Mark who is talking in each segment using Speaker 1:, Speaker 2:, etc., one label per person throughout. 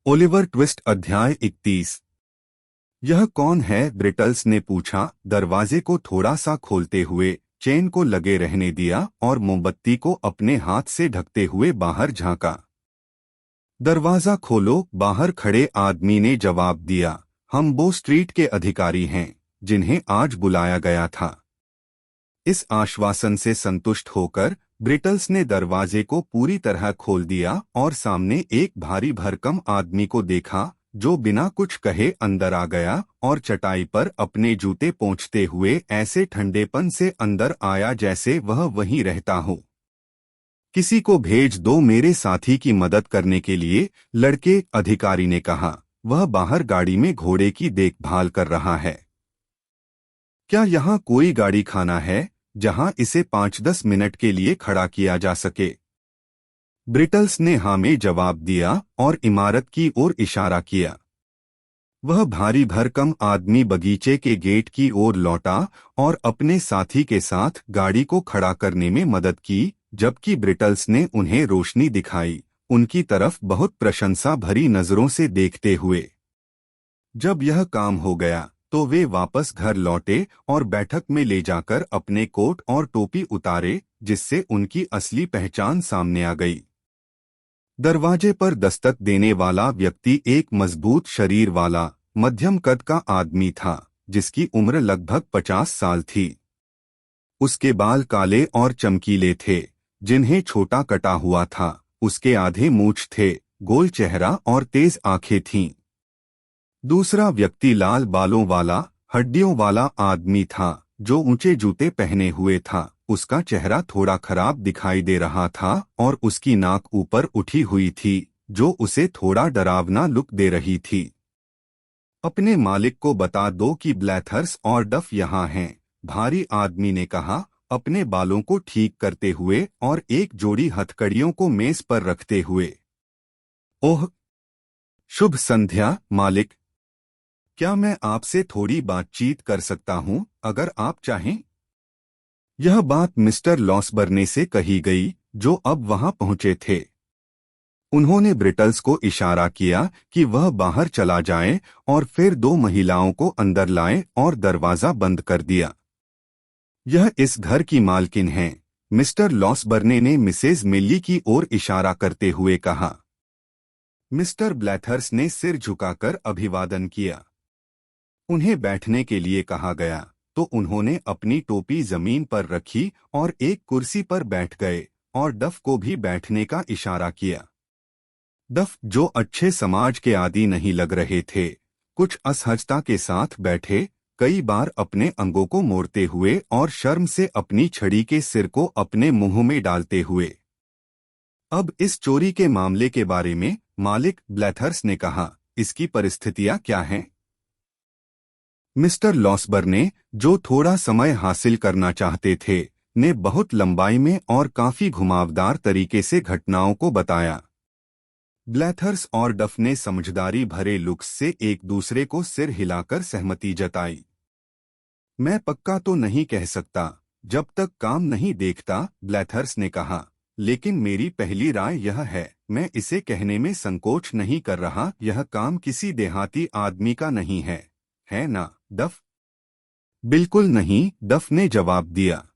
Speaker 1: Oliver twist अध्याय 31। यह कौन है? ब्रिटल्स ने पूछा, दरवाजे को थोड़ा सा खोलते हुए। चेन को लगे रहने दिया और मोमबत्ती को अपने हाथ से ढकते हुए बाहर झांका। दरवाजा खोलो, बाहर खड़े आदमी ने जवाब दिया। हम बो स्ट्रीट के अधिकारी हैं, जिन्हें आज बुलाया गया था। इस आश्वासन से संतुष्ट होकर ब्रिटल्स ने दरवाजे को पूरी तरह खोल दिया और सामने एक भारी भरकम आदमी को देखा, जो बिना कुछ कहे अंदर आ गया और चटाई पर अपने जूते पोंछते हुए ऐसे ठंडेपन से अंदर आया जैसे वह वहीं रहता हो। किसी को भेज दो मेरे साथी की मदद करने के लिए, लड़के अधिकारी ने कहा। वह बाहर गाड़ी में घोड़े की देखभाल कर रहा है। क्या यहाँ कोई गाड़ी खाना है जहां इसे 5-10 मिनट के लिए खड़ा किया जा सके? ब्रिटल्स ने हाँ में जवाब दिया और इमारत की ओर इशारा किया। वह भारी भरकम आदमी बगीचे के गेट की ओर लौटा और अपने साथी के साथ गाड़ी को खड़ा करने में मदद की, जबकि ब्रिटल्स ने उन्हें रोशनी दिखाई, उनकी तरफ बहुत प्रशंसा भरी नजरों से देखते हुए। जब यह काम हो गया तो वे वापस घर लौटे और बैठक में ले जाकर अपने कोट और टोपी उतारे, जिससे उनकी असली पहचान सामने आ गई। दरवाजे पर दस्तक देने वाला व्यक्ति एक मजबूत शरीर वाला, मध्यम कद का आदमी था, जिसकी उम्र लगभग 50 साल थी। उसके बाल काले और चमकीले थे, जिन्हें छोटा कटा हुआ था। उसके आधे मूंछ थे, गोल चेहरा और तेज आंखें थीं। दूसरा व्यक्ति लाल बालों वाला, हड्डियों वाला आदमी था, जो ऊंचे जूते पहने हुए था। उसका चेहरा थोड़ा खराब दिखाई दे रहा था और उसकी नाक ऊपर उठी हुई थी, जो उसे थोड़ा डरावना लुक दे रही थी। अपने मालिक को बता दो कि ब्लैथर्स और डफ यहाँ हैं, भारी आदमी ने कहा, अपने बालों को ठीक करते हुए और एक जोड़ी हथकड़ियों को मेज पर रखते हुए। ओह, शुभ संध्या मालिक। क्या मैं आपसे थोड़ी बातचीत कर सकता हूं, अगर आप चाहें? यह बात मिस्टर लॉसबर्ने से कही गई, जो अब वहां पहुंचे थे। उन्होंने ब्रिटल्स को इशारा किया कि वह बाहर चला जाए और फिर दो महिलाओं को अंदर लाए और दरवाजा बंद कर दिया। यह इस घर की मालकिन हैं, मिस्टर लॉसबर्ने ने मिसेज मिल्ली की ओर इशारा करते हुए कहा। मिस्टर ब्लैथर्स ने सिर झुकाकर अभिवादन किया। उन्हें बैठने के लिए कहा गया तो उन्होंने अपनी टोपी जमीन पर रखी और एक कुर्सी पर बैठ गए और डफ को भी बैठने का इशारा किया। डफ, जो अच्छे समाज के आदी नहीं लग रहे थे, कुछ असहजता के साथ बैठे, कई बार अपने अंगों को मोड़ते हुए और शर्म से अपनी छड़ी के सिर को अपने मुंह में डालते हुए। अब इस चोरी के मामले के बारे में, मालिक ब्लैथर्स ने कहा, इसकी परिस्थितियां क्या हैं? मिस्टर लॉसबर्ने, जो थोड़ा समय हासिल करना चाहते थे, ने बहुत लंबाई में और काफी घुमावदार तरीके से घटनाओं को बताया। ब्लैथर्स और डफ ने समझदारी भरे लुक्स से एक दूसरे को सिर हिलाकर सहमति जताई। मैं पक्का तो नहीं कह सकता, जब तक काम नहीं देखता, ब्लैथर्स ने कहा, लेकिन मेरी पहली राय यह है, मैं इसे कहने में संकोच नहीं कर रहा, यह काम किसी देहाती आदमी का नहीं है ना, डफ? बिल्कुल नहीं, डफ ने जवाब दिया।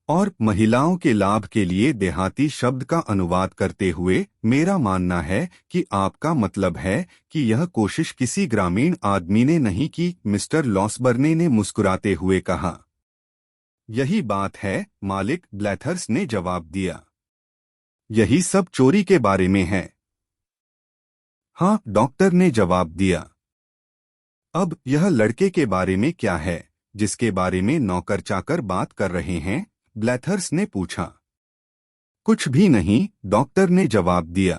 Speaker 1: और महिलाओं के लाभ के लिए देहाती शब्द का अनुवाद करते हुए, मेरा मानना है कि आपका मतलब है कि यह कोशिश किसी ग्रामीण आदमी ने नहीं की, मिस्टर लॉसबर्ने ने मुस्कुराते हुए कहा। यही बात है, मालिक, ब्लैथर्स ने जवाब दिया। यही सब चोरी के बारे में है। हाँ, डॉक्टर ने जवाब दिया। अब यह लड़के के बारे में क्या है, जिसके बारे में नौकर चाकर बात कर रहे हैं? ब्लैथर्स ने पूछा। कुछ भी नहीं, डॉक्टर ने जवाब दिया।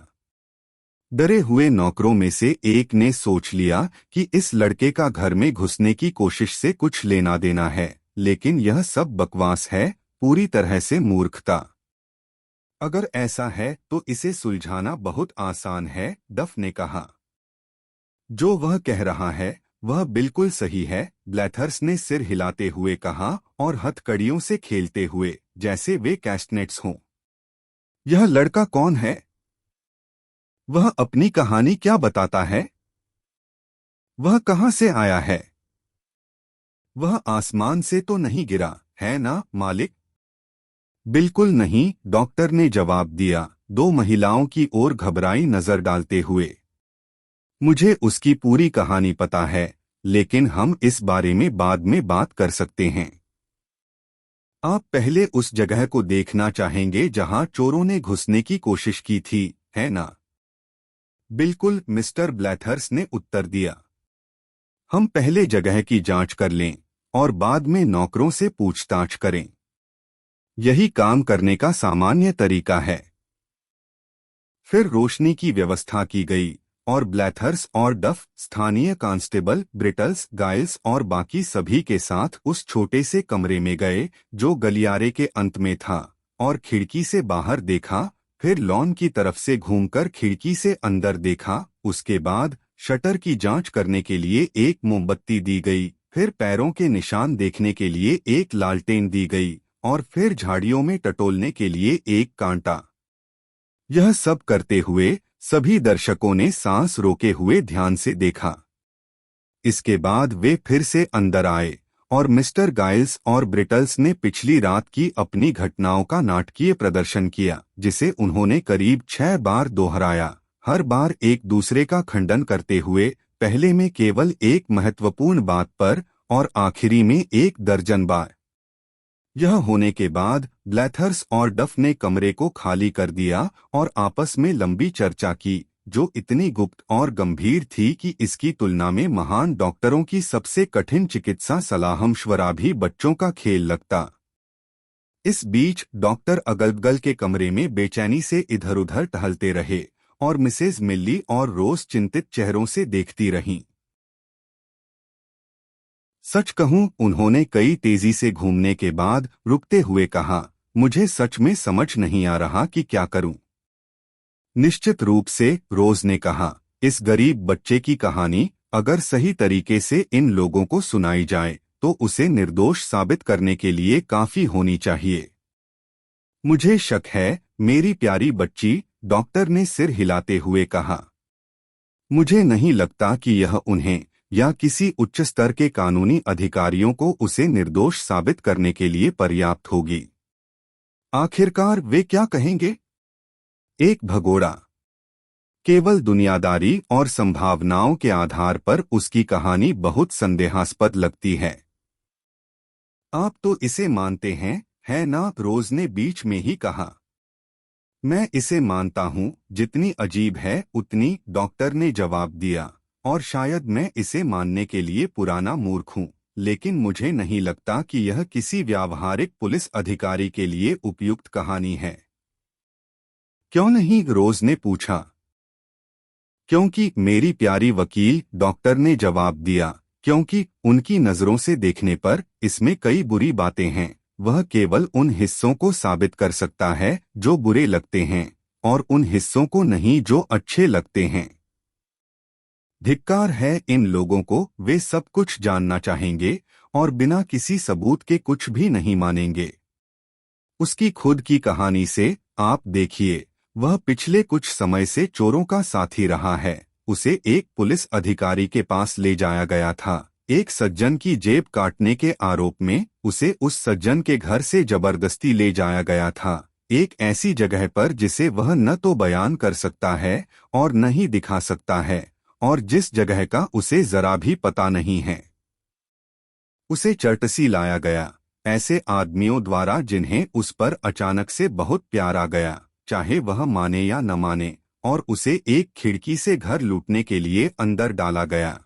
Speaker 1: डरे हुए नौकरों में से एक ने सोच लिया कि इस लड़के का घर में घुसने की कोशिश से कुछ लेना देना है, लेकिन यह सब बकवास है, पूरी तरह से मूर्खता। अगर ऐसा है तो इसे सुलझाना बहुत आसान है, डफ ने कहा। जो वह कह रहा है वह बिल्कुल सही है, ब्लैथर्स ने सिर हिलाते हुए कहा और हथकड़ियों से खेलते हुए, जैसे वे कैस्टनेट्स हों। यह लड़का कौन है? वह अपनी कहानी क्या बताता है? वह कहाँ से आया है? वह आसमान से तो नहीं गिरा, है ना, मालिक? बिल्कुल नहीं, डॉक्टर ने जवाब दिया, दो महिलाओं की ओर घबराई नजर डालते हुए। मुझे उसकी पूरी कहानी पता है, लेकिन हम इस बारे में बाद में बात कर सकते हैं। आप पहले उस जगह को देखना चाहेंगे जहां चोरों ने घुसने की कोशिश की थी, है ना? बिल्कुल, मिस्टर ब्लैथर्स ने उत्तर दिया। हम पहले जगह की जांच कर लें और बाद में नौकरों से पूछताछ करें। यही काम करने का सामान्य तरीका है। फिर रोशनी की व्यवस्था की गई और ब्लैथर्स और डफ स्थानीय कांस्टेबल ब्रिटल्स, गाइल्स और बाकी सभी के साथ उस छोटे से कमरे में गए जो गलियारे के अंत में था, और खिड़की से बाहर देखा, फिर लॉन की तरफ से घूमकर खिड़की से अंदर देखा। उसके बाद शटर की जांच करने के लिए एक मोमबत्ती दी गई, फिर पैरों के निशान देखने के लिए एक लालटेन दी गई, और फिर झाड़ियों में टटोलने के लिए एक कांटा। यह सब करते हुए सभी दर्शकों ने सांस रोके हुए ध्यान से देखा। इसके बाद वे फिर से अंदर आए और मिस्टर गाइल्स और ब्रिटल्स ने पिछली रात की अपनी घटनाओं का नाटकीय प्रदर्शन किया, जिसे उन्होंने करीब 6 बार दोहराया, हर बार एक दूसरे का खंडन करते हुए, पहले में केवल एक महत्वपूर्ण बात पर और आखिरी में 1 दर्जन बार। यह होने के बाद ब्लैथर्स और डफ ने कमरे को खाली कर दिया और आपस में लंबी चर्चा की, जो इतनी गुप्त और गंभीर थी कि इसकी तुलना में महान डॉक्टरों की सबसे कठिन चिकित्सा सलाहमशवरा भी बच्चों का खेल लगता। इस बीच डॉक्टर अगल-बगल के कमरे में बेचैनी से इधर-उधर टहलते रहे और मिसेज मिल्ली और रोज चिंतित चेहरों से देखती रहीं। सच कहूं, उन्होंने कई तेजी से घूमने के बाद रुकते हुए कहा, मुझे सच में समझ नहीं आ रहा कि क्या करूं। निश्चित रूप से, रोज ने कहा, इस गरीब बच्चे की कहानी अगर सही तरीके से इन लोगों को सुनाई जाए तो उसे निर्दोष साबित करने के लिए काफी होनी चाहिए। मुझे शक है, मेरी प्यारी बच्ची, डॉक्टर ने सिर हिलाते हुए कहा। मुझे नहीं लगता कि यह उन्हें या किसी उच्च स्तर के कानूनी अधिकारियों को उसे निर्दोष साबित करने के लिए पर्याप्त होगी। आखिरकार वे क्या कहेंगे? एक भगोड़ा। केवल दुनियादारी और संभावनाओं के आधार पर उसकी कहानी बहुत संदेहास्पद लगती है। आप तो इसे मानते हैं, है ना? रोज ने बीच में ही कहा। मैं इसे मानता हूँ, जितनी अजीब है उतनी, डॉक्टर ने जवाब दिया, और शायद मैं इसे मानने के लिए पुराना मूर्ख हूँ, लेकिन मुझे नहीं लगता कि यह किसी व्यावहारिक पुलिस अधिकारी के लिए उपयुक्त कहानी है। क्यों नहीं? रोज ने पूछा। क्योंकि, मेरी प्यारी वकील, डॉक्टर ने जवाब दिया, क्योंकि उनकी नजरों से देखने पर इसमें कई बुरी बातें हैं। वह केवल उन हिस्सों को साबित कर सकता है जो बुरे लगते हैं, और उन हिस्सों को नहीं जो अच्छे लगते हैं। धिक्कार है इन लोगों को, वे सब कुछ जानना चाहेंगे और बिना किसी सबूत के कुछ भी नहीं मानेंगे। उसकी खुद की कहानी से आप देखिए, वह पिछले कुछ समय से चोरों का साथी रहा है। उसे एक पुलिस अधिकारी के पास ले जाया गया था, एक सज्जन की जेब काटने के आरोप में। उसे उस सज्जन के घर से जबरदस्ती ले जाया गया था, एक ऐसी जगह पर जिसे वह न तो बयान कर सकता है और न ही दिखा सकता है, और जिस जगह का उसे जरा भी पता नहीं है। उसे चर्टसी लाया गया, ऐसे आदमियों द्वारा जिन्हें उस पर अचानक से बहुत प्यार आ गया, चाहे वह माने या न माने, और उसे एक खिड़की से घर लूटने के लिए अंदर डाला गया।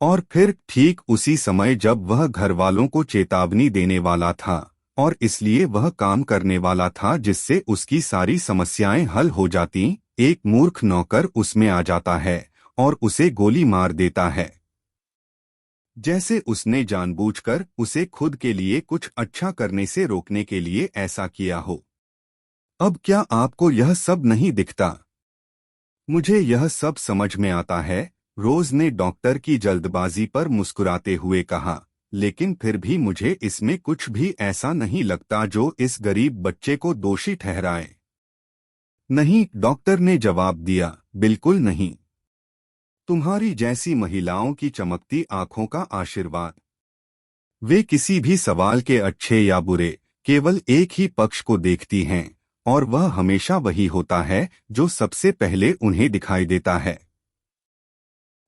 Speaker 1: और फिर ठीक उसी समय जब वह घरवालों को चेतावनी देने वाला था, और इसलिए वह काम करने वाला था जिससे उसकी सारी समस्याएं हल हो जातीं, एक मूर्ख नौकर उसमें आ जाता है और उसे गोली मार देता है, जैसे उसने जानबूझकर उसे खुद के लिए कुछ अच्छा करने से रोकने के लिए ऐसा किया हो। अब क्या आपको यह सब नहीं दिखता? मुझे यह सब समझ में आता है, रोज ने डॉक्टर की जल्दबाजी पर मुस्कुराते हुए कहा, लेकिन फिर भी मुझे इसमें कुछ भी ऐसा नहीं लगता जो इस गरीब बच्चे को दोषी ठहराए। नहीं, डॉक्टर ने जवाब दिया, बिल्कुल नहीं। तुम्हारी जैसी महिलाओं की चमकती आंखों का आशीर्वाद। वे किसी भी सवाल के अच्छे या बुरे केवल एक ही पक्ष को देखती हैं, और वह हमेशा वही होता है जो सबसे पहले उन्हें दिखाई देता है।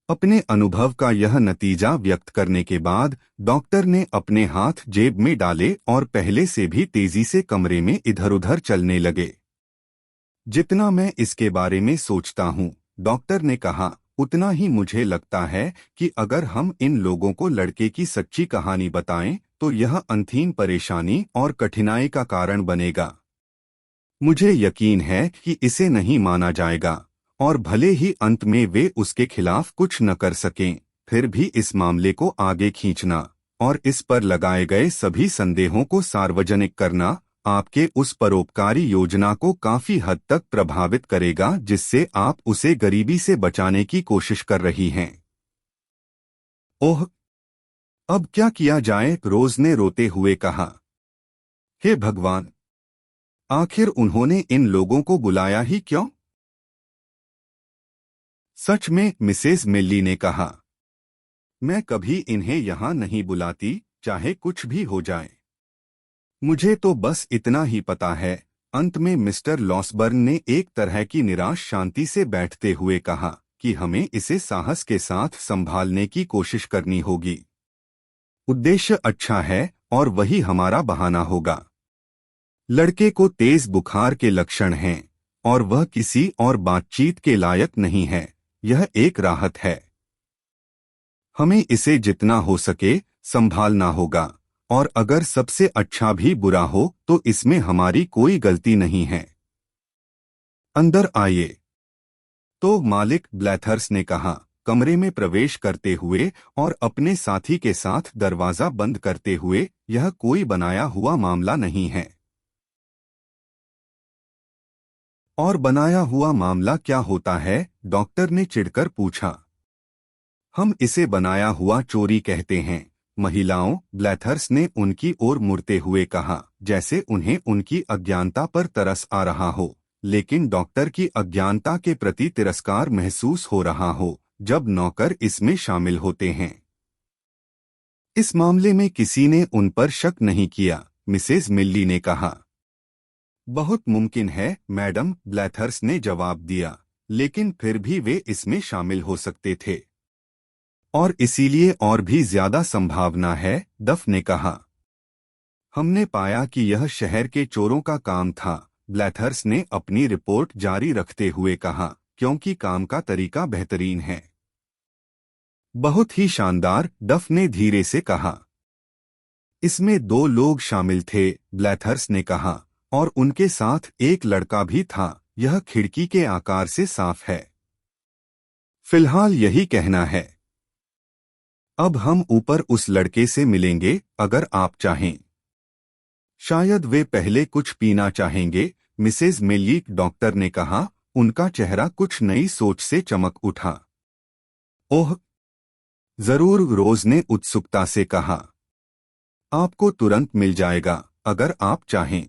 Speaker 1: अपने अनुभव का यह नतीजा व्यक्त करने के बाद डॉक्टर ने अपने हाथ जेब में डाले और पहले से भी तेजी से कमरे में इधर-उधर चलने लगे। जितना मैं इसके बारे में सोचता हूँ, डॉक्टर ने कहा, उतना ही मुझे लगता है कि अगर हम इन लोगों को लड़के की सच्ची कहानी बताएं, तो यह अंतहीन परेशानी और कठिनाई का कारण बनेगा। मुझे यकीन है कि इसे नहीं माना जाएगा, और भले ही अंत में वे उसके खिलाफ कुछ न कर सकें, फिर भी इस मामले को आगे खींचना और इस पर लगाए गए सभी संदेहों को सार्वजनिक करना आपके उस परोपकारी योजना को काफी हद तक प्रभावित करेगा जिससे आप उसे गरीबी से बचाने की कोशिश कर रही हैं। ओह, अब क्या किया जाए? रोज ने रोते हुए कहा। हे भगवान, आखिर उन्होंने इन लोगों को बुलाया ही क्यों? सच में, मिसेज मिल्ली ने कहा, मैं कभी इन्हें यहाँ नहीं बुलाती, चाहे कुछ भी हो जाए। मुझे तो बस इतना ही पता है। अंत में मिस्टर लॉसबर्न ने एक तरह की निराश शांति से बैठते हुए कहा कि हमें इसे साहस के साथ संभालने की कोशिश करनी होगी। उद्देश्य अच्छा है और वही हमारा बहाना होगा। लड़के को तेज बुखार के लक्षण हैं और वह किसी और बातचीत के लायक नहीं है। यह एक राहत है। हमें इसे जितना हो सके संभालना होगा, और अगर सबसे अच्छा भी बुरा हो तो इसमें हमारी कोई गलती नहीं है। अंदर आइए। तो मालिक ब्लैथर्स ने कहा, कमरे में प्रवेश करते हुए और अपने साथी के साथ दरवाजा बंद करते हुए, यह कोई बनाया हुआ मामला नहीं है। और बनाया हुआ मामला क्या होता है? डॉक्टर ने चिढ़कर पूछा। हम इसे बनाया हुआ चोरी कहते हैं। महिलाओं, ब्लैथर्स ने उनकी ओर मुड़ते हुए कहा, जैसे उन्हें उनकी अज्ञानता पर तरस आ रहा हो, लेकिन डॉक्टर की अज्ञानता के प्रति तिरस्कार महसूस हो रहा हो जब नौकर इसमें शामिल होते हैं। इस मामले में किसी ने उन पर शक नहीं किया, मिसेज मिल्ली ने कहा। बहुत मुमकिन है, मैडम, ब्लैथर्स ने जवाब दिया, लेकिन फिर भी वे इसमें शामिल हो सकते थे। और इसीलिए और भी ज्यादा संभावना है, डफ ने कहा। हमने पाया कि यह शहर के चोरों का काम था, ब्लैथर्स ने अपनी रिपोर्ट जारी रखते हुए कहा, क्योंकि काम का तरीका बेहतरीन है। बहुत ही शानदार, डफ ने धीरे से कहा। इसमें 2 लोग शामिल थे, ब्लैथर्स ने कहा, और उनके साथ एक लड़का भी था। यह खिड़की के आकार से साफ है। फिलहाल यही कहना है। अब हम ऊपर उस लड़के से मिलेंगे, अगर आप चाहें। शायद वे पहले कुछ पीना चाहेंगे, मिसेज मेलिक, डॉक्टर ने कहा। उनका चेहरा कुछ नई सोच से चमक उठा। ओह, जरूर, रोज ने उत्सुकता से कहा। आपको तुरंत मिल जाएगा, अगर आप चाहें।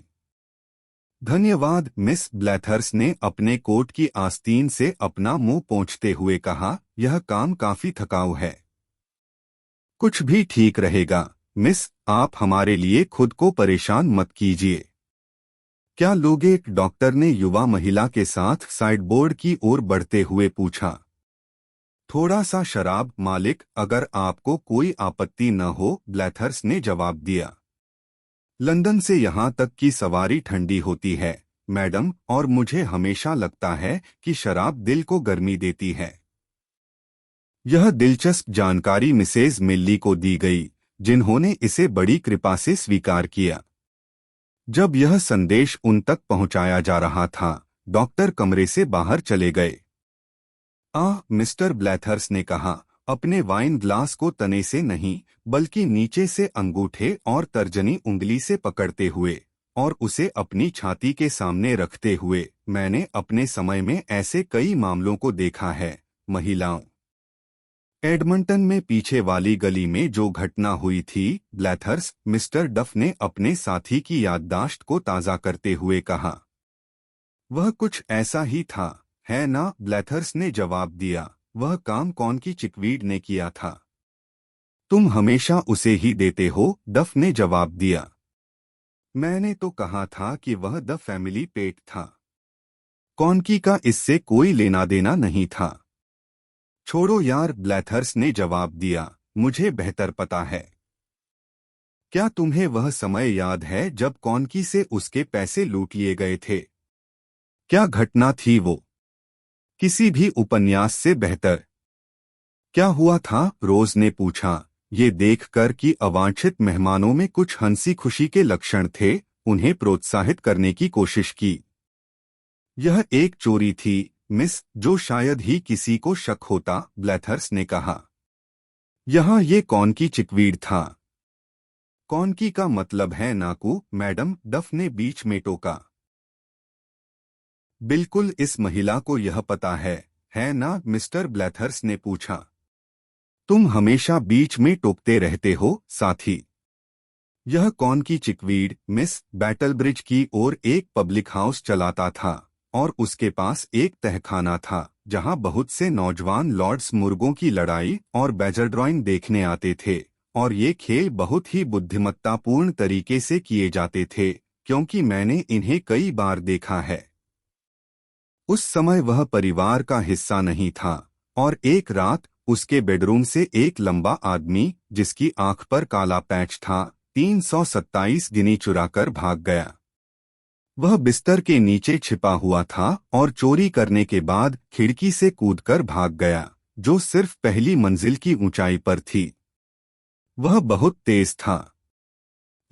Speaker 1: धन्यवाद, मिस ब्लैथर्स ने अपने कोट की आस्तीन से अपना मुंह पोंछते हुए कहा। यह काम काफी थकाऊ है। कुछ भी ठीक रहेगा, मिस, आप हमारे लिए खुद को परेशान मत कीजिए। क्या लोगे? डॉक्टर ने युवा महिला के साथ साइडबोर्ड की ओर बढ़ते हुए पूछा। थोड़ा सा शराब, मालिक, अगर आपको कोई आपत्ति न हो, ब्लैथर्स ने जवाब दिया। लंदन से यहाँ तक की सवारी ठंडी होती है, मैडम, और मुझे हमेशा लगता है कि शराब दिल को गर्मी देती है। यह दिलचस्प जानकारी मिसेज मिल्ली को दी गई, जिन्होंने इसे बड़ी कृपा से स्वीकार किया। जब यह संदेश उन तक पहुंचाया जा रहा था, डॉक्टर कमरे से बाहर चले गए। मिस्टर ब्लैथर्स ने कहा, अपने वाइन ग्लास को तने से नहीं, बल्कि नीचे से अंगूठे और तर्जनी उंगली से पकड़ते हुए, और उसे अपनी छाती के सामने रखते हुए, मैंने अपने समय में ऐसे कई मामलों को देखा है। महिलाओं, एडमंटन में पीछे वाली गली में जो घटना हुई थी, ब्लैथर्स, मिस्टर डफ ने अपने साथी की याददाश्त को ताज़ा करते हुए कहा। वह कुछ ऐसा ही था, है ना? ब्लैथर्स ने जवाब दिया। वह काम कौन की चिकवीड ने किया था? तुम हमेशा उसे ही देते हो, डफ ने जवाब दिया। मैंने तो कहा था कि वह द फैमिली पेट था। कॉन्की का इससे कोई लेना देना नहीं था। छोड़ो यार, ब्लैथर्स ने जवाब दिया, मुझे बेहतर पता है। क्या तुम्हें वह समय याद है जब कॉन्की से उसके पैसे लूट लिए गए थे? क्या घटना थी वो? किसी भी उपन्यास से बेहतर। क्या हुआ था? रोज ने पूछा। ये देखकर कि अवांछित मेहमानों में कुछ हंसी खुशी के लक्षण थे, उन्हें प्रोत्साहित करने की कोशिश की। यह एक चोरी थी, मिस, जो शायद ही किसी को शक होता, ब्लैथर्स ने कहा। यहाँ ये कौन की चिकवीड था? कौन की का मतलब है नाकू, मैडम, डफ ने बीच में टोका। बिल्कुल, इस महिला को यह पता है ना? मिस्टर ब्लैथर्स ने पूछा। तुम हमेशा बीच में टोकते रहते हो, साथी। यह कौन की चिकवीड, मिस, बैटलब्रिज की ओर एक पब्लिक हाउस चलाता था, और उसके पास एक तहखाना था जहां बहुत से नौजवान लॉर्ड्स मुर्गों की लड़ाई और बैजर ड्राइंग देखने आते थे, और ये खेल बहुत ही बुद्धिमत्तापूर्ण तरीके से किए जाते थे, क्योंकि मैंने इन्हें कई बार देखा है। उस समय वह परिवार का हिस्सा नहीं था, और एक रात उसके बेडरूम से एक लंबा आदमी, जिसकी आंख पर काला पैच था, 327 गिनी चुराकर भाग गया। वह बिस्तर के नीचे छिपा हुआ था और चोरी करने के बाद खिड़की से कूदकर भाग गया, जो सिर्फ पहली मंजिल की ऊंचाई पर थी। वह बहुत तेज था,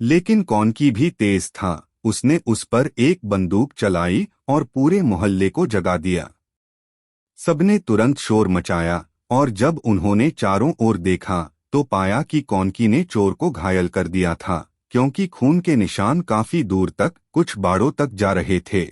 Speaker 1: लेकिन कौन की भी तेज था। उसने उस पर एक बंदूक चलाई और पूरे मोहल्ले को जगा दिया। सबने तुरंत शोर मचाया, और जब उन्होंने चारों ओर देखा तो पाया कि कॉन्की ने चोर को घायल कर दिया था, क्योंकि खून के निशान काफी दूर तक, कुछ बाड़ों तक जा रहे थे।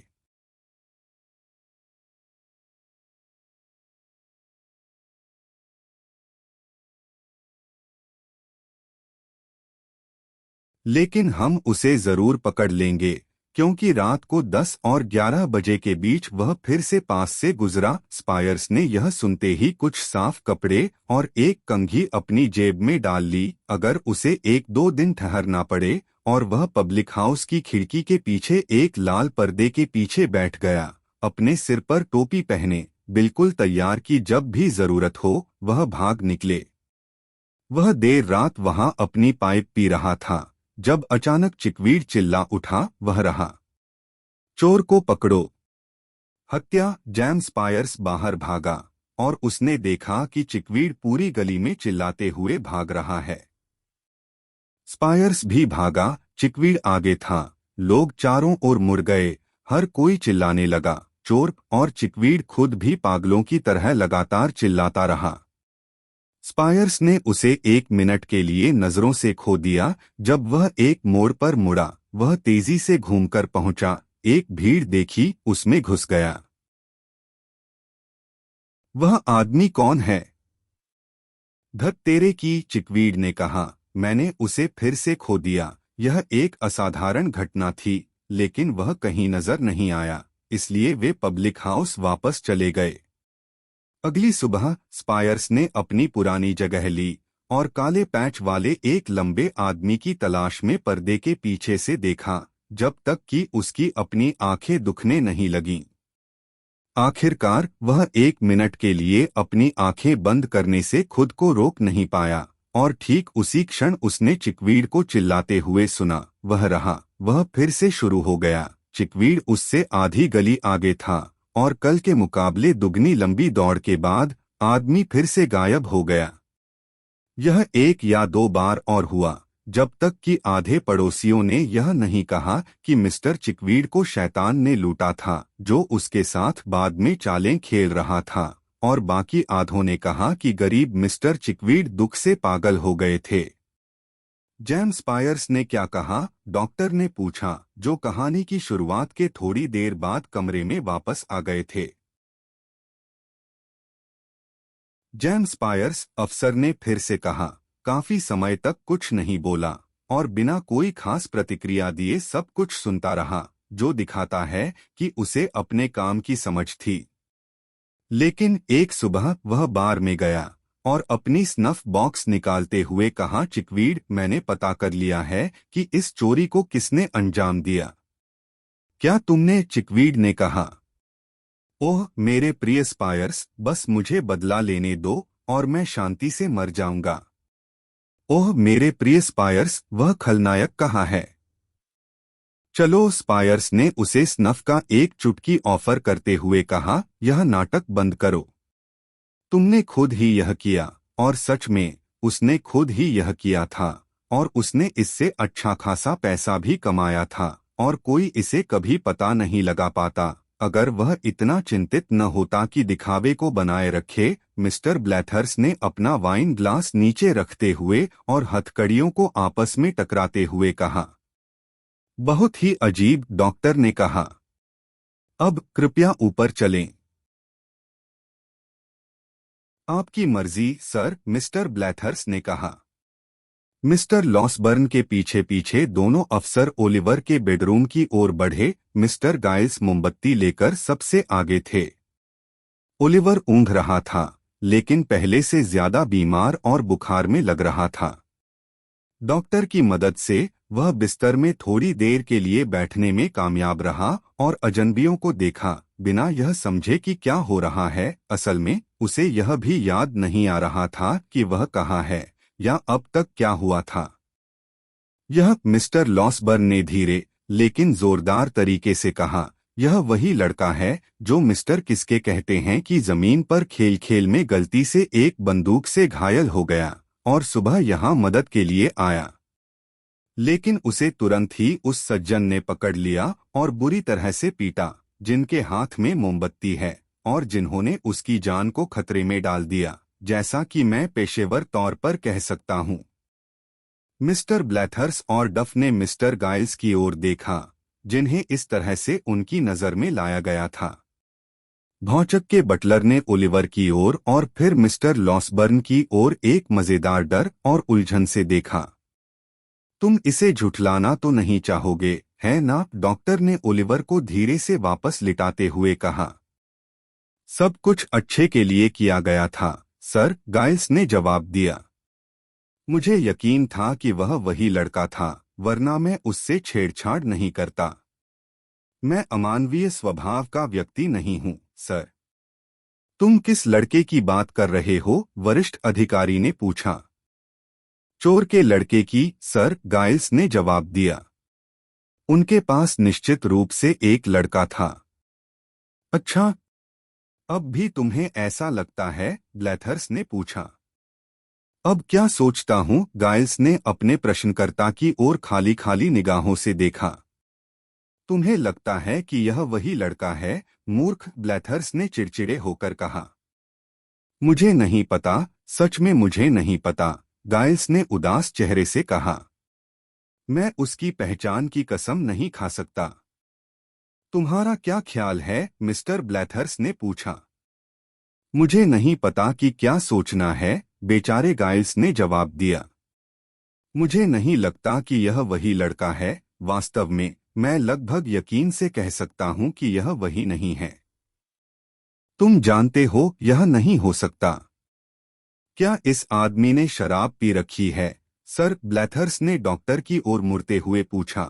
Speaker 1: लेकिन हम उसे जरूर पकड़ लेंगे, क्योंकि रात को 10 और 11 बजे के बीच वह फिर से पास से गुजरा। स्पायर्स ने यह सुनते ही कुछ साफ कपड़े और एक कंघी अपनी जेब में डाल ली, अगर उसे 1-2 दिन ठहरना पड़े, और वह पब्लिक हाउस की खिड़की के पीछे एक लाल पर्दे के पीछे बैठ गया, अपने सिर पर टोपी पहने, बिल्कुल तैयार कि जब भी जरूरत हो वह भाग निकले। वह देर रात वहां अपनी पाइप पी रहा था जब अचानक चिकवीड चिल्ला उठा, वह रहा। चोर को पकड़ो। हत्या। जेम्स पायर्स बाहर भागा, और उसने देखा कि चिकवीड पूरी गली में चिल्लाते हुए भाग रहा है। स्पायर्स भी भागा, चिकवीड आगे था। लोग चारों ओर मुड़ गए, हर कोई चिल्लाने लगा। चोर और चिकवीड खुद भी पागलों की तरह लगातार चिल्लाता रहा। स्पायर्स ने उसे 1 मिनट के लिए नजरों से खो दिया। जब वह एक मोड़ पर मुड़ा, वह तेजी से घूमकर पहुंचा, एक भीड़ देखी, उसमें घुस गया। वह आदमी कौन है? धत तेरे की, चिकवीड ने कहा। मैंने उसे फिर से खो दिया। यह एक असाधारण घटना थी, लेकिन वह कहीं नजर नहीं आया, इसलिए वे पब्लिक हाउस वापस चले गए। अगली सुबह स्पायर्स ने अपनी पुरानी जगह ली, और काले पैच वाले एक लंबे आदमी की तलाश में पर्दे के पीछे से देखा, जब तक कि उसकी अपनी आंखें दुखने नहीं लगीं। आखिरकार वह 1 मिनट के लिए अपनी आंखें बंद करने से खुद को रोक नहीं पाया, और ठीक उसी क्षण उसने चिकवीड को चिल्लाते हुए सुना। वह रहा। वह फिर से शुरू हो गया। चिकवीड उससे आधी गली आगे था, और कल के मुकाबले दुगनी लंबी दौड़ के बाद आदमी फिर से गायब हो गया। यह 1 या 2 बार और हुआ, जब तक कि आधे पड़ोसियों ने यह नहीं कहा कि मिस्टर चिकवीड को शैतान ने लूटा था, जो उसके साथ बाद में चालें खेल रहा था, और बाकी आधों ने कहा कि गरीब मिस्टर चिकवीड दुख से पागल हो गए थे। जेम्स पायर्स ने क्या कहा? डॉक्टर ने पूछा, जो कहानी की शुरुआत के थोड़ी देर बाद कमरे में वापस आ गए थे। जेम्स पायर्स, अफसर ने फिर से कहा। काफी समय तक कुछ नहीं बोला, और बिना कोई खास प्रतिक्रिया दिए सब कुछ सुनता रहा। जो दिखाता है कि उसे अपने काम की समझ थी। लेकिन एक सुबह वह बार में गया और अपनी स्नफ बॉक्स निकालते हुए कहा, चिकवीड, मैंने पता कर लिया है कि इस चोरी को किसने अंजाम दिया। क्या तुमने? चिकवीड ने कहा। ओह मेरे प्रिय स्पायर्स, बस मुझे बदला लेने दो और मैं शांति से मर जाऊंगा। ओह मेरे प्रिय स्पायर्स, वह खलनायक कहाँ है? चलो, स्पायर्स ने उसे स्नफ का एक चुटकी ऑफर करते हुए कहा, यह नाटक बंद करो। तुमने खुद ही यह किया। और सच में उसने खुद ही यह किया था और उसने इससे अच्छा खासा पैसा भी कमाया था और कोई इसे कभी पता नहीं लगा पाता अगर वह इतना चिंतित न होता कि दिखावे को बनाए रखे। मिस्टर ब्लैथर्स ने अपना वाइन ग्लास नीचे रखते हुए और हथकड़ियों को आपस में टकराते हुए कहा। बहुत ही अजीब, डॉक्टर ने कहा। अब कृपया ऊपर चलें। आपकी मर्जी सर, मिस्टर ब्लैथर्स ने कहा। मिस्टर लॉसबर्न के पीछे पीछे दोनों अफसर ओलिवर के बेडरूम की ओर बढ़े। मिस्टर गाइल्स मोमबत्ती लेकर सबसे आगे थे। ओलिवर ऊँघ रहा था, लेकिन पहले से ज्यादा बीमार और बुखार में लग रहा था। डॉक्टर की मदद से वह बिस्तर में थोड़ी देर के लिए बैठने में कामयाब रहा और अजनबियों को देखा, बिना यह समझे कि क्या हो रहा है। असल में उसे यह भी याद नहीं आ रहा था कि वह कहाँ है या अब तक क्या हुआ था। यह मिस्टर लॉसबर्न ने धीरे लेकिन जोरदार तरीके से कहा, यह वही लड़का है जो मिस्टर किसके कहते हैं कि जमीन पर खेल खेल में गलती से एक बंदूक से घायल हो गया और सुबह यहाँ मदद के लिए आया। लेकिन उसे तुरंत ही उस सज्जन ने पकड़ लिया और बुरी तरह से पीटा, जिनके हाथ में मोमबत्ती है और जिन्होंने उसकी जान को खतरे में डाल दिया, जैसा कि मैं पेशेवर तौर पर कह सकता हूँ। मिस्टर ब्लैथर्स और डफ ने मिस्टर गाइल्स की ओर देखा, जिन्हें इस तरह से उनकी नजर में लाया गया था। भौचक के बटलर ने ओलिवर की ओर और फिर मिस्टर लॉसबर्न की ओर एक मजेदार डर और उलझन से देखा। तुम इसे झुठलाना तो नहीं चाहोगे, है ना? डॉक्टर ने ओलिवर को धीरे से वापस लिटाते हुए कहा। सब कुछ अच्छे के लिए किया गया था, सर, गाइल्स ने जवाब दिया। मुझे यकीन था कि वह वही लड़का था, वरना मैं उससे छेड़छाड़ नहीं करता। मैं अमानवीय स्वभाव का व्यक्ति नहीं हूँ, सर। तुम किस लड़के की बात कर रहे हो? वरिष्ठ अधिकारी ने पूछा। चोर के लड़के की, सर, गाइल्स ने जवाब दिया। उनके पास निश्चित रूप से एक लड़का था। अच्छा, अब भी तुम्हें ऐसा लगता है? ब्लैथर्स ने पूछा। अब क्या सोचता हूँ? गाइल्स ने अपने प्रश्नकर्ता की ओर खाली खाली निगाहों से देखा। तुम्हें लगता है कि यह वही लड़का है? मूर्ख, ब्लैथर्स ने चिड़चिड़े होकर कहा। मुझे नहीं पता, सच में मुझे नहीं पता, गाइल्स ने उदास चेहरे से कहा। मैं उसकी पहचान की कसम नहीं खा सकता। तुम्हारा क्या ख्याल है? मिस्टर ब्लैथर्स ने पूछा। मुझे नहीं पता कि क्या सोचना है, बेचारे गाइल्स ने जवाब दिया। मुझे नहीं लगता कि यह वही लड़का है। वास्तव में मैं लगभग यकीन से कह सकता हूं कि यह वही नहीं है। तुम जानते हो यह नहीं हो सकता। क्या इस आदमी ने शराब पी रखी है? सर, ब्लैथर्स ने डॉक्टर की ओर मुड़ते हुए पूछा।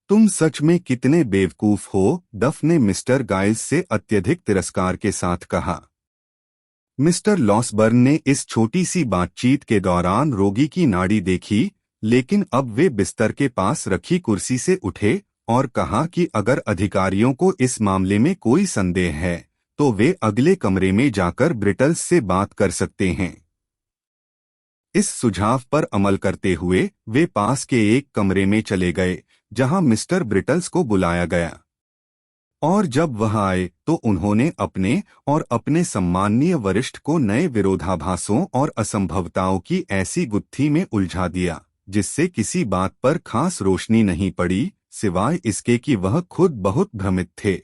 Speaker 1: तुम सच में कितने बेवकूफ हो, डफ ने मिस्टर गाइल्स से अत्यधिक तिरस्कार के साथ कहा। मिस्टर लॉसबर्न ने इस छोटी सी बातचीत के दौरान रोगी की नाड़ी देखी, लेकिन अब वे बिस्तर के पास रखी कुर्सी से उठे और कहा कि अगर अधिकारियों को इस मामले में कोई संदेह है तो वे अगले कमरे में जाकर ब्रिटल्स से बात कर सकते हैं। इस सुझाव पर अमल करते हुए वे पास के एक कमरे में चले गए जहां मिस्टर ब्रिटल्स को बुलाया गया, और जब वह आए तो उन्होंने अपने और अपने सम्माननीय वरिष्ठ को नए विरोधाभासों और असंभवताओं की ऐसी गुत्थी में उलझा दिया जिससे किसी बात पर खास रोशनी नहीं पड़ी, सिवाय इसके कि वह खुद बहुत भ्रमित थे।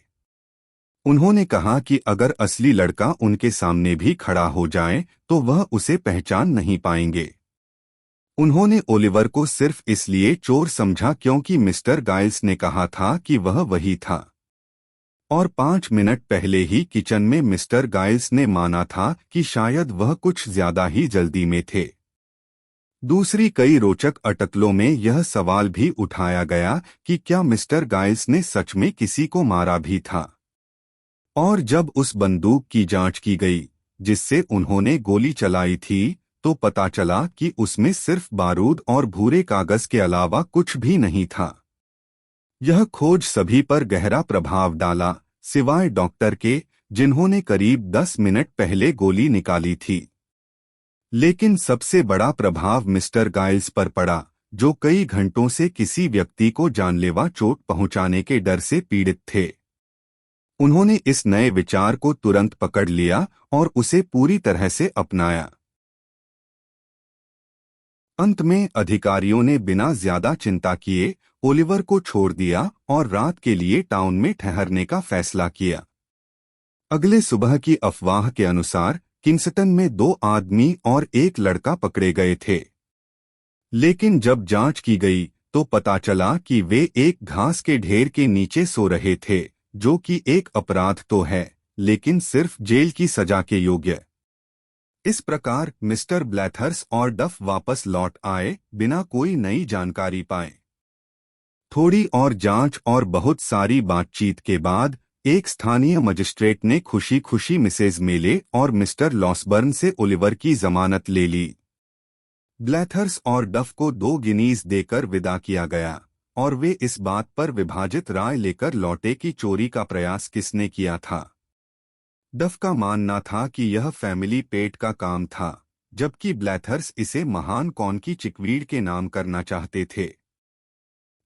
Speaker 1: उन्होंने कहा कि अगर असली लड़का उनके सामने भी खड़ा हो जाए तो वह उसे पहचान नहीं पाएंगे। उन्होंने ओलिवर को सिर्फ इसलिए चोर समझा क्योंकि मिस्टर गाइल्स ने कहा था कि वह वही था, और 5 मिनट पहले ही किचन में मिस्टर गाइल्स ने माना था कि शायद वह कुछ ज्यादा ही जल्दी में थे। दूसरी कई रोचक अटकलों में यह सवाल भी उठाया गया कि क्या मिस्टर गाइल्स ने सच में किसी को मारा भी था, और जब उस बंदूक की जांच की गई जिससे उन्होंने गोली चलाई थी, तो पता चला कि उसमें सिर्फ बारूद और भूरे कागज के अलावा कुछ भी नहीं था। यह खोज सभी पर गहरा प्रभाव डाला, सिवाय डॉक्टर के, जिन्होंने करीब 10 मिनट पहले गोली निकाली थी। लेकिन सबसे बड़ा प्रभाव मिस्टर गाइल्स पर पड़ा, जो कई घंटों से किसी व्यक्ति को जानलेवा चोट पहुंचाने के डर से पीड़ित थे। उन्होंने इस नए विचार को तुरंत पकड़ लिया और उसे पूरी तरह से अपनाया। अंत में अधिकारियों ने बिना ज्यादा चिंता किए ओलिवर को छोड़ दिया और रात के लिए टाउन में ठहरने का फैसला किया। अगले सुबह की अफवाह के अनुसार किंगस्टन में 2 आदमी और एक लड़का पकड़े गए थे, लेकिन जब जांच की गई तो पता चला कि वे एक घास के ढेर के नीचे सो रहे थे, जो कि एक अपराध तो है, लेकिन सिर्फ जेल की सजा के योग्य। इस प्रकार मिस्टर ब्लैथर्स और डफ वापस लौट आए बिना कोई नई जानकारी पाए। थोड़ी और जांच और बहुत सारी बातचीत के बाद एक स्थानीय मजिस्ट्रेट ने खुशी खुशी मिसेज मेले और मिस्टर लॉसबर्न से ओलिवर की जमानत ले ली। ब्लैथर्स और डफ को 2 गिनीज देकर विदा किया गया और वे इस बात पर विभाजित राय लेकर लौटे कि चोरी का प्रयास किसने किया था। डफ का मानना था कि यह फैमिली पेट का काम था, जबकि ब्लैथर्स इसे महान कौन की चिकवीड के नाम करना चाहते थे।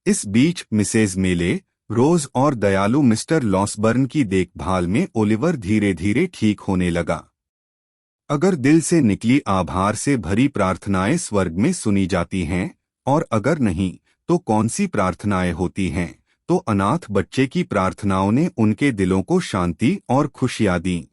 Speaker 1: इस बीच मिसेज मेले, रोज और दयालु मिस्टर लॉसबर्न की देखभाल में ओलिवर धीरे धीरे ठीक होने लगा। अगर दिल से निकली आभार से भरी प्रार्थनाएं स्वर्ग में सुनी जाती हैं, और अगर नहीं तो कौन सी प्रार्थनाएं होती हैं, तो अनाथ बच्चे की प्रार्थनाओं ने उनके दिलों को शांति और खुशियां दी।